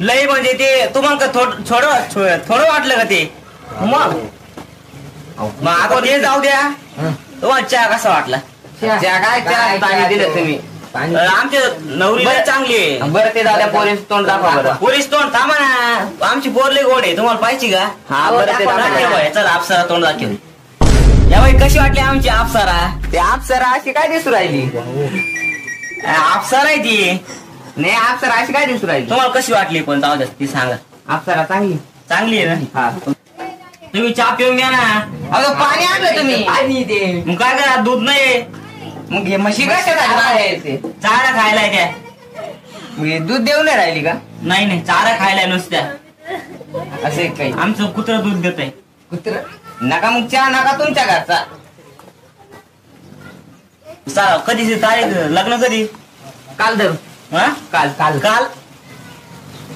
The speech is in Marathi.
लय म्हणजे ते तुम्हाला थोडं वाटलं का ते मग आता ते जाऊ द्या. तुम्हाला चहा कसा वाटला? चहा काय चहा पाणी दिलं तुम्ही? आमच्या नवरीला चांगली आहे. बरं ते झाल्या पोरीस तोंड दाखवा बरं. पोरीस तोंड थांबा ना. आमची पोरले गोड आहे. तुम्हाला पाहिजे का? हा बरं ते दाखवा. चला अप्सरा तोंड दाखव. या बाई कशी वाटली आमची अप्सरा? ते अप्सरा अशी काय दिसू राहिली? अप्सरा आहे ती. नाही अप्सरा अशी काय दिसू राहिली? तुम्हाला कशी वाटली पण जाऊ द्या ती सांगा. अप्सरा चांगली चांगली आहे ना? हा. तुम्ही चहा पिऊन घ्या ना. अगं पाणी आणलं तुम्ही? पाणी दे. मग काय करा दूध नाही मग हे म्हशी कशा चारा खायला त्या. दूध देऊ नाही राहिली का? नाही चारा खायला नुसत्या. असे काही आमचं कुत्र दूध देत आहे. कुत्र नका मग चहा नका तुमच्या घरचा. कधी तारीख लग्न कधी? काल धरू. हा काल काल काल